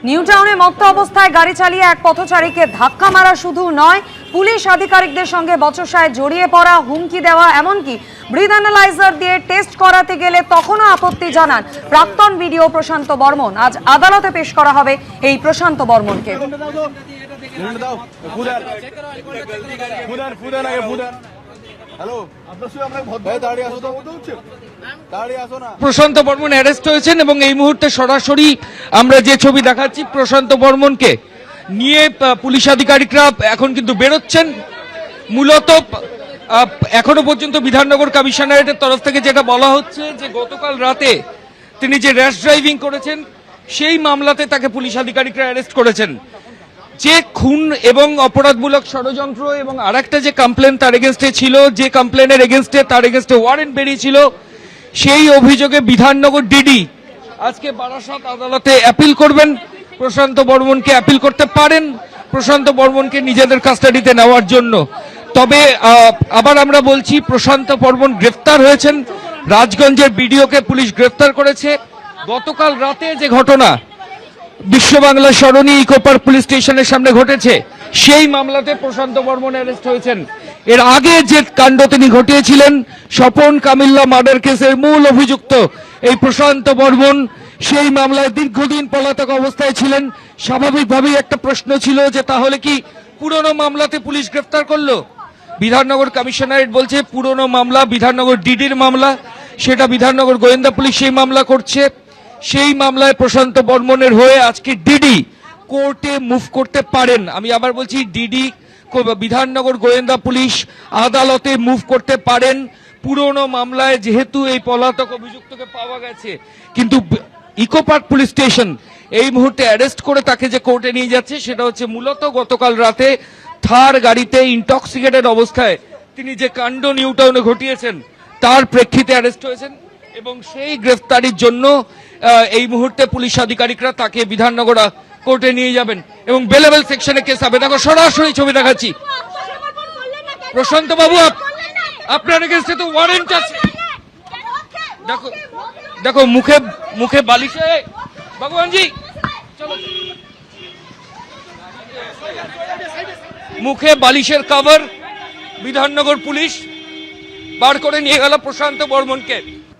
New টাউনে মত্ত অবস্থায় গাড়ি চালিয়ে এক পথচারীকে ধাক্কা মারা শুধু নয়, পুলিশ আধিকারিকদের সঙ্গে বচসায় জড়িয়ে পড়া, হুমকি দেওয়া, এমনকি ব্রিথ অ্যানালাইজার দিয়ে টেস্ট করাতে গেলে তখনও আপত্তি জানান প্রাক্তন বিডিও প্রশান্ত বর্মন। আজ আদালতে পেশ করা হবে এই প্রশান্ত বর্মনকে। প্রশান্ত বর্মন অ্যারেস্ট হয়েছেন এবং এই মুহূর্তে সরাসরি আমরা যে ছবি দেখাচ্ছি, প্রশান্ত বর্মনকে নিয়ে পুলিশ আধিকারিকরা এখন কিন্তু বেরোচ্ছেন। মূলত এখনো পর্যন্ত বিধাননগর কমিশনারেটের তরফ থেকে যেটা বলা হচ্ছে যে গতকাল রাতে তিনি যে র্যাশ ড্রাইভিং করেছেন সেই মামলাতে তাকে পুলিশ আধিকারিকরা অ্যারেস্ট করেছেন। যে খুন এবং অপরাধমূলক ষড়যন্ত্র এবং আরেকটা যে কমপ্লেন তার এগেনস্টে ছিল, যে কমপ্লেনের এগেনস্টে তার এগেনস্টে ওয়ারেন্ট বেরিয়েছিল, সেই অভিযোগে বিধাননগর ডিডি আজকে বারাসাত আদালতে অ্যাপিল করবেন। প্রশান্ত বর্মনকে অ্যাপিল করতে পারেন প্রশান্ত বর্মনকে নিজেদের কাস্টাডিতে নেওয়ার জন্য। তবে আবার আমরা বলছি, প্রশান্ত বর্মন গ্রেফতার হয়েছেন, রাজগঞ্জের বিডিওকে পুলিশ গ্রেফতার করেছে। গতকাল রাতে যে ঘটনা বিশ্ব বাংলা সরণি ইকো পার্ক পুলিশ স্টেশনের সামনে ঘটেছে, সেই মামলাতে প্রশান্ত বর্মন অ্যারেস্ট হয়েছেন। এর আগে যে কাণ্ড তিনি ঘটিয়েছিলেন, স্বপন কামিল্লা মার্ডার কেসের মূল অভিযুক্ত এই প্রশান্ত বর্মন, সেই মামলায় দীর্ঘদিন পলাতক অবস্থায় ছিলেন। স্বাভাবিকভাবেই একটা প্রশ্ন ছিল যে তাহলে কি পুরনো মামলাতে পুলিশ গ্রেফতার করলো? বিধাননগর কমিশনারেট বলছে পুরনো মামলা বিধাননগর ডিডির মামলা, সেটা বিধাননগর গোয়েন্দা পুলিশ সেই মামলা করছে। সেই মামলায় প্রশান্ত বর্মনের হয়ে আজকে ডিডি কোর্টে মুভ করতে পারেন। আমি আবার বলছি, ডিডি বিধাননগর গোয়েন্দা পুলিশ আদালতে মুভ করতে পারেন। পুরনো মামলায় যেহেতু এই পলাতক অভিযুক্তকে পাওয়া গেছে, কিন্তু ইকো পার্ক পুলিশ স্টেশন এই মুহূর্তে অ্যারেস্ট করে তাকে যে কোর্টে নিয়ে যাচ্ছে, সেটা হচ্ছে মূলত গতকাল রাতে থার গাড়িতে ইনটক্সিকেটেড অবস্থায় তিনি যে কাণ্ড নিউ টাউনে ঘটিয়েছেন তার প্রেক্ষিতে অ্যারেস্ট হয়েছেন এবং সেই গ্রেফতারির জন্য এই মুহূর্তে পুলিশ আধিকারিকরা তাকে বিধাননগর কোর্টে নিয়ে যাবেন এবং বেলেবেল সেকশনে কেস হবে। দেখো সরাসরি ছবি দেখাচ্ছি। প্রশান্ত বাবু, আপনার এগেইনস্টে তো ওয়ারেন্ট আছে। দেখো দেখো মুখে মুখে বালিশে, ভগবানজি চলো, মুখে বালিশের কভার বিধাননগর পুলিশ বার করে নিয়ে গেল প্রশান্ত বর্মনকে।